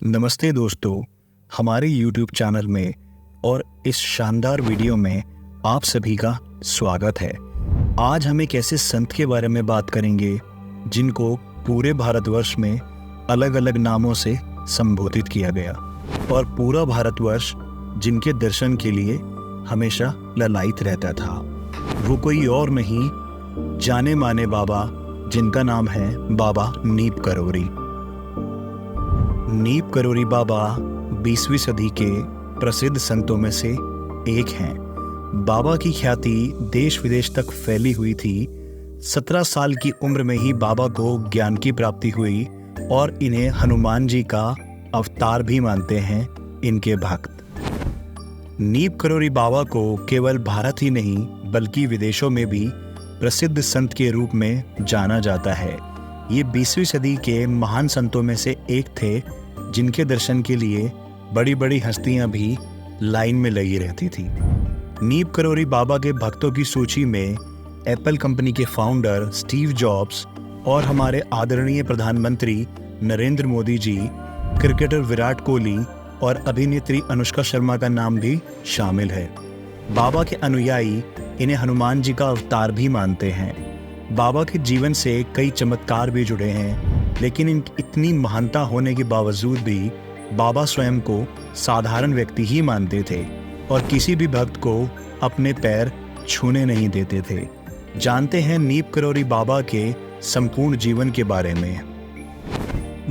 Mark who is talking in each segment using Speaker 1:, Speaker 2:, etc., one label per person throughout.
Speaker 1: नमस्ते दोस्तों, हमारे YouTube चैनल में और इस शानदार वीडियो में आप सभी का स्वागत है। आज हम एक ऐसे संत के बारे में बात करेंगे जिनको पूरे भारतवर्ष में अलग अलग नामों से संबोधित किया गया और पूरा भारतवर्ष जिनके दर्शन के लिए हमेशा ललायित रहता था। वो कोई और नहीं, जाने माने बाबा जिनका नाम है बाबा नीप करोरी। नीप करोरी बाबा 20वीं सदी के प्रसिद्ध संतों में से एक हैं। बाबा की ख्याति देश विदेश तक फैली हुई थी। 17 साल की उम्र में ही बाबा को ज्ञान की प्राप्ति हुई और इन्हें हनुमान जी का अवतार भी मानते हैं इनके भक्त। नीप करोरी बाबा को केवल भारत ही नहीं बल्कि विदेशों में भी प्रसिद्ध संत के रूप में जाना जाता है। ये 20वीं सदी के महान संतों में से एक थे जिनके दर्शन के लिए बड़ी बड़ी हस्तियां भी लाइन में लगी रहती थी। नीप करोरी बाबा के भक्तों की सूची में एप्पल कंपनी के फाउंडर स्टीव जॉब्स और हमारे आदरणीय प्रधानमंत्री नरेंद्र मोदी जी, क्रिकेटर विराट कोहली और अभिनेत्री अनुष्का शर्मा का नाम भी शामिल है। बाबा के अनुयायी इन्हें हनुमान जी का अवतार भी मानते हैं। बाबा के जीवन से कई चमत्कार भी जुड़े हैं, लेकिन इतनी महानता होने के बावजूद भी बाबा स्वयं को साधारण व्यक्ति ही मानते थे और किसी भी भक्त को अपने पैर छूने नहीं देते थे। जानते हैं नीप करोरी बाबा के संपूर्ण जीवन के बारे में।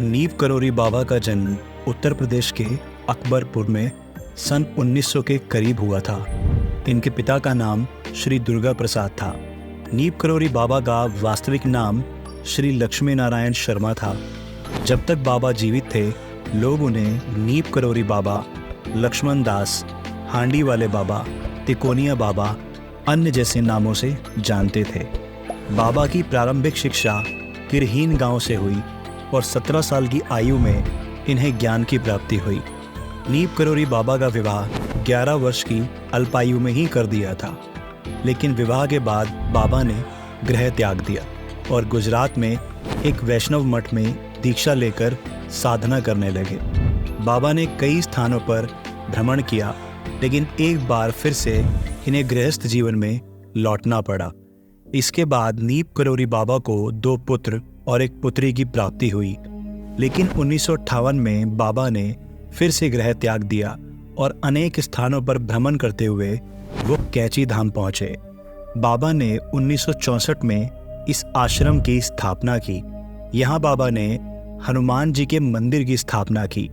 Speaker 1: नीप करोरी बाबा का जन्म उत्तर प्रदेश के अकबरपुर में सन 1900 के करीब हुआ था। इनके पिता का नाम श्री दुर्गा प्रसाद था। नीप करोरी बाबा का वास्तविक नाम श्री लक्ष्मी नारायण शर्मा था। जब तक बाबा जीवित थे, लोग उन्हें नीप करोरी बाबा, लक्ष्मण दास, हांडी वाले बाबा, तिकोनिया बाबा, अन्य जैसे नामों से जानते थे। बाबा की प्रारंभिक शिक्षा किरहीन गांव से हुई और 17 साल की आयु में इन्हें ज्ञान की प्राप्ति हुई। नीप करोरी बाबा का विवाह 11 वर्ष की अल्पायु में ही कर दिया था, लेकिन विवाह के बाद बाबा ने गृह त्याग दिया और गुजरात में एक वैष्णव मठ में दीक्षा लेकर साधना करने लगे। बाबा ने कई स्थानों पर भ्रमण किया, लेकिन एक बार फिर से इन्हें गृहस्थ जीवन में लौटना पड़ा। इसके बाद नीप करोरी बाबा को 2 पुत्र और एक पुत्री की प्राप्ति हुई, लेकिन 1958 में बाबा ने फिर से गृह त्याग दिया और अनेक स्थानों पर भ्रमण करते हुए वो कैची धाम पहुंचे। बाबा ने 1964 में इस आश्रम की स्थापना की। यहाँ बाबा ने हनुमान जी के मंदिर की स्थापना की।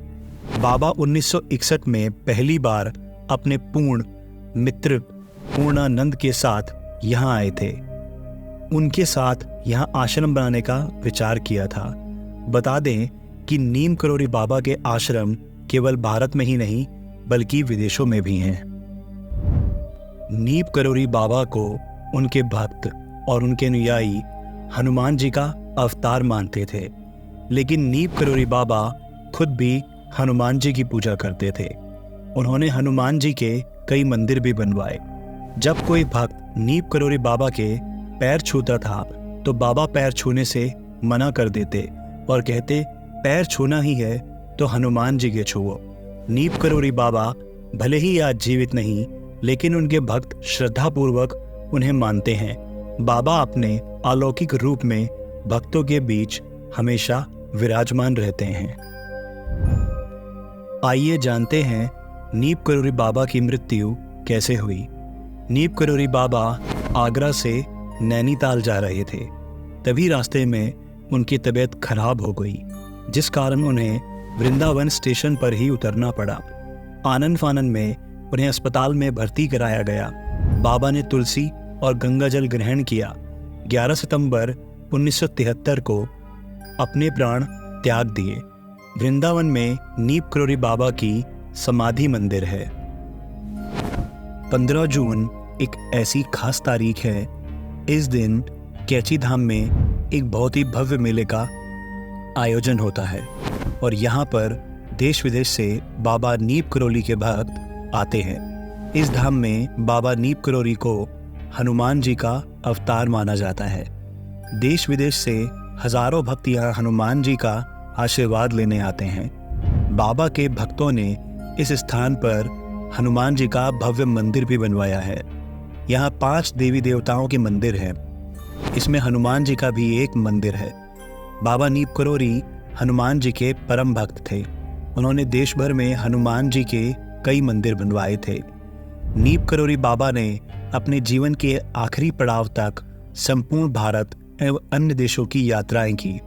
Speaker 1: बाबा 1961 में पहली बार अपने पूर्ण मित्र पूर्णानंद के साथ यहाँ आए थे। उनके साथ यहाँ आश्रम बनाने का विचार किया था। बता दें कि नीम करोरी बाबा के आश्रम केवल भारत में ही नहीं बल्कि विदेशों में भी हैं। नीप करोरी बाबा को उनके भक्त और उनके अनुयायी हनुमान जी का अवतार मानते थे, लेकिन नीप करोरी बाबा खुद भी हनुमान जी की पूजा करते थे। उन्होंने हनुमान जी के कई मंदिर भी बनवाए। जब कोई भक्त नीप करोरी बाबा के पैर छूता था तो बाबा पैर छूने से मना कर देते और कहते, पैर छूना ही है तो हनुमान जी के छुओ। नीप करोरी बाबा भले ही आज जीवित नहीं, लेकिन उनके भक्त श्रद्धापूर्वक उन्हें मानते हैं। बाबा अपने अलौकिक रूप में भक्तों के बीच हमेशा विराजमान रहते हैं। आइए जानते हैं नीप करोरी बाबा की मृत्यु कैसे हुई। नीप करोरी बाबा आगरा से नैनीताल जा रहे थे। तभी रास्ते में उनकी तबीयत खराब हो गई, जिस कारण उन्हें वृंदावन स्टेशन पर ही उतरना पड़ा। आनन फानन में उन्हें अस्पताल में भर्ती कराया गया। बाबा ने तुलसी और गंगा जल ग्रहण किया। 11 सितंबर 1973 को अपने प्राण त्याग दिए। वृंदावन में नीप करोरी बाबा की समाधि मंदिर है। 15 जून एक ऐसी खास तारीख है। इस दिन कैची धाम में एक बहुत ही भव्य मेले का आयोजन होता है और यहाँ पर देश विदेश से बाबा नीप करोली के भक्त आते हैं। इस धाम में बाबा नीप करोरी को हनुमान जी का अवतार माना जाता है। देश विदेश से हजारों भक्त यहाँ हनुमान जी का आशीर्वाद लेने आते हैं। बाबा के भक्तों ने इस स्थान पर हनुमान जी का भव्य मंदिर भी बनवाया है। यहाँ 5 देवी देवताओं के मंदिर हैं। इसमें हनुमान जी का भी एक मंदिर है। बाबा नीप करोरी हनुमान जी के परम भक्त थे। उन्होंने देश भर में हनुमान जी के कई मंदिर बनवाए थे। नीप करोरी बाबा ने अपने जीवन के आखिरी पड़ाव तक संपूर्ण भारत एवं अन्य देशों की यात्राएं की।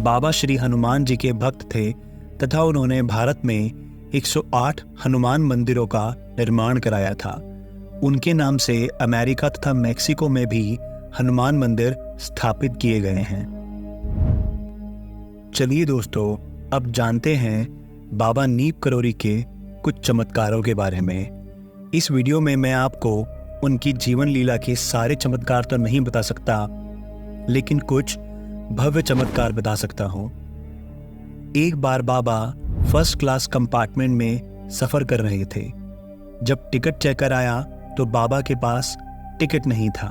Speaker 1: बाबा श्री हनुमान जी के भक्त थे तथा उन्होंने भारत में 108 हनुमान मंदिरों का निर्माण कराया था। उनके नाम से अमेरिका तथा मैक्सिको में भी हनुमान मंदिर स्थापित किए गए हैं। चलिए दोस्तों, अब जानते हैं बाबा नीप करोरी के कुछ चमत्कारों के बारे में। इस वीडियो में मैं आपको उनकी जीवन लीला के सारे चमत्कार तो नहीं बता सकता, लेकिन कुछ भव्य चमत्कार बता सकता हूँ। एक बार बाबा फर्स्ट क्लास कंपार्टमेंट में सफर कर रहे थे। जब टिकट चेकर आया तो बाबा के पास टिकट नहीं था।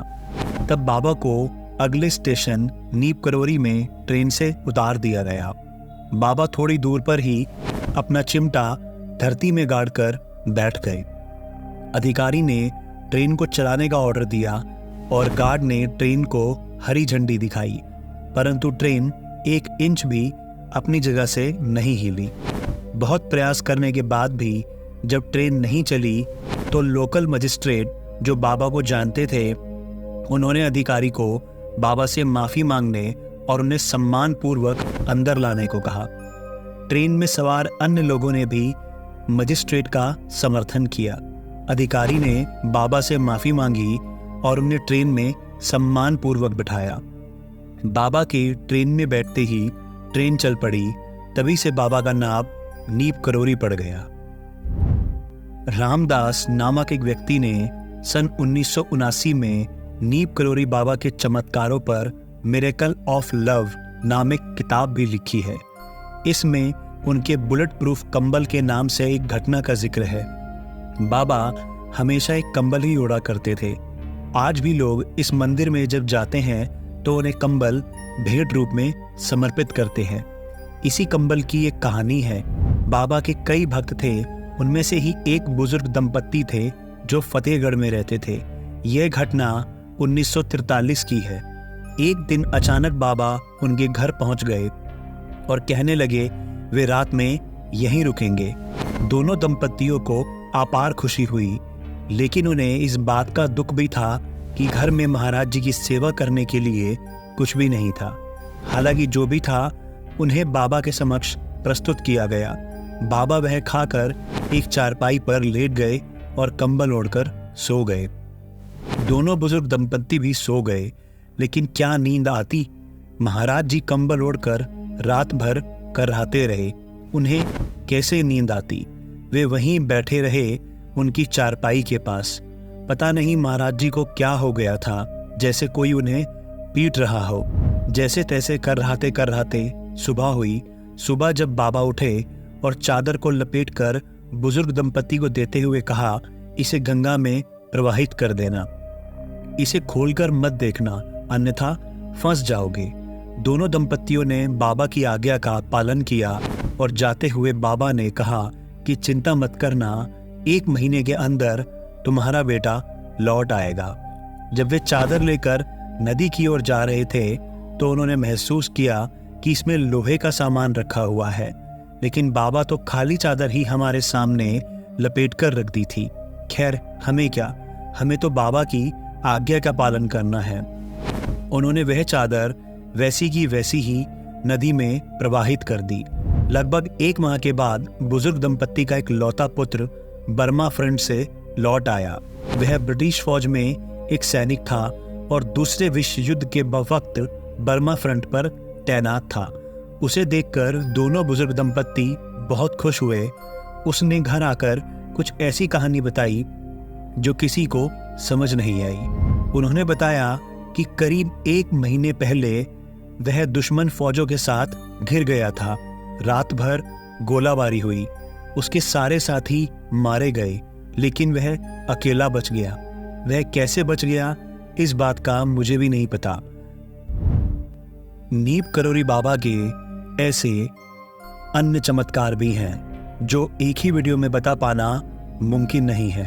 Speaker 1: तब बाबा को अगले स्टेशन नीप करोरी में ट्रेन से उतार दिया गया। बाबा थोड़ी दूर पर ही अपना चिमटा धरती में गाड़कर बैठ गए। अधिकारी ने ट्रेन को चलाने का ऑर्डर दिया और गार्ड ने ट्रेन को हरी झंडी दिखाई, परंतु ट्रेन 1 इंच भी अपनी जगह से नहीं हिली। बहुत प्रयास करने के बाद भी जब ट्रेन नहीं चली तो लोकल मजिस्ट्रेट जो बाबा को जानते थे, उन्होंने अधिकारी को बाबा से माफ़ी मांगने और उन्हें सम्मान पूर्वक अंदर लाने को कहा। ट्रेन में सवार अन्य लोगों ने भी मजिस्ट्रेट का समर्थन किया। अधिकारी ने बाबा से माफ़ी मांगी और उन्हें ट्रेन में सम्मान पूर्वक बिठाया। बाबा के ट्रेन में बैठते ही ट्रेन चल पड़ी। तभी से बाबा का नाम नीप करोरी पड़ गया। रामदास नामक एक व्यक्ति ने सन 1979 में नीप करोरी बाबा के चमत्कारों पर मिरेकल ऑफ लव नामक किताब भी लिखी है। इसमें उनके बुलेट प्रूफ कंबल के नाम से एक घटना का जिक्र है। बाबा हमेशा एक कंबल ही ओढ़ा करते थे। आज भी लोग इस मंदिर में जब जाते हैं तो उन्हें कंबल भेंट रूप में समर्पित करते हैं। इसी कंबल की एक कहानी है। बाबा के कई भक्त थे। उनमें से ही एक बुजुर्ग दंपत्ति थे जो फतेहगढ़ में रहते थे। यह घटना 1943 की है। एक दिन अचानक बाबा उनके घर पहुंच गए और कहने लगे वे रात में यहीं रुकेंगे। दोनों दंपत्तियों को अपार खुशी हुई, लेकिन उन्हें इस बात का दुख भी था कि घर में महाराज जी की सेवा करने के लिए कुछ भी नहीं था। हालांकि जो भी था उन्हें बाबा के समक्ष प्रस्तुत किया गया। बाबा वह खाकर एक चारपाई पर लेट गए और कंबल ओढ़कर सो गए। दोनों बुजुर्ग दंपत्ति भी सो गए, लेकिन क्या नींद आती। महाराज जी कंबल ओढ़कर रात भर करहाते रहे। उन्हें कैसे नींद आती। वे वहीं बैठे रहे उनकी चारपाई के पास। पता नहीं महाराज जी को क्या हो गया था, जैसे कोई उन्हें पीट रहा हो। जैसे तैसे करहाते सुबह हुई। सुबह जब बाबा उठे और चादर को लपेटकर बुजुर्ग दंपत्ति को देते हुए कहा, इसे गंगा में प्रवाहित कर देना, इसे खोलकर मत देखना, अन्यथा फंस जाओगे। दोनों दंपत्तियों ने बाबा की आज्ञा का पालन किया और जाते हुए बाबा ने कहा कि चिंता मत करना, 1 महीने के अंदर तुम्हारा बेटा लौट आएगा। जब वे चादर लेकर नदी की ओर जा रहे थे तो उन्होंने महसूस किया कि इसमें लोहे का सामान रखा हुआ है, लेकिन बाबा तो खाली चादर ही हमारे सामने लपेटकर रख दी थी। खैर, हमें क्या, हमें तो बाबा की आज्ञा का पालन करना है। उन्होंने वह चादर वैसी की वैसी ही नदी में प्रवाहित कर दी। लगभग 1 माह के बाद बुजुर्ग दंपत्ति का एक लौता पुत्र बर्मा फ्रंट से लौट आया। वह ब्रिटिश फौज में एक सैनिक था और दूसरे विश्व युद्ध के वक्त बर्मा फ्रंट पर तैनात था। उसे देखकर दोनों बुजुर्ग दंपत्ति बहुत खुश हुए। उसने घर आकर कुछ ऐसी कहानी बताई जो किसी को समझ नहीं आई। उन्होंने बताया कि करीब 1 महीने पहले वह दुश्मन फौजों के साथ घिर गया था। रात भर गोलाबारी हुई। उसके सारे साथी मारे गए, लेकिन वह अकेला बच गया। वह कैसे बच गया, इस बात का मुझे भी नहीं पता। नीप करोरी बाबा के ऐसे अन्य चमत्कार भी हैं जो एक ही वीडियो में बता पाना मुमकिन नहीं है।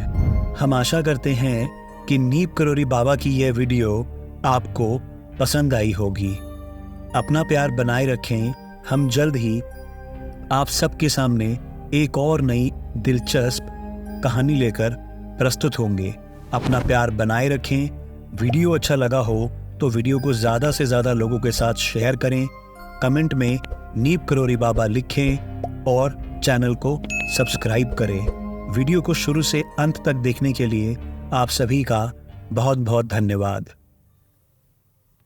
Speaker 1: हम आशा करते हैं कि नीप करोरी बाबा की यह वीडियो आपको पसंद आई होगी। अपना प्यार बनाए रखें। हम जल्द ही आप सबके सामने एक और नई दिलचस्प कहानी लेकर प्रस्तुत होंगे। अपना प्यार बनाए रखें। वीडियो अच्छा लगा हो तो वीडियो को ज़्यादा से ज़्यादा लोगों के साथ शेयर करें। कमेंट में नीप करोरी बाबा लिखें और चैनल को सब्सक्राइब करें। वीडियो को शुरू से अंत तक देखने के लिए आप सभी का बहुत बहुत धन्यवाद।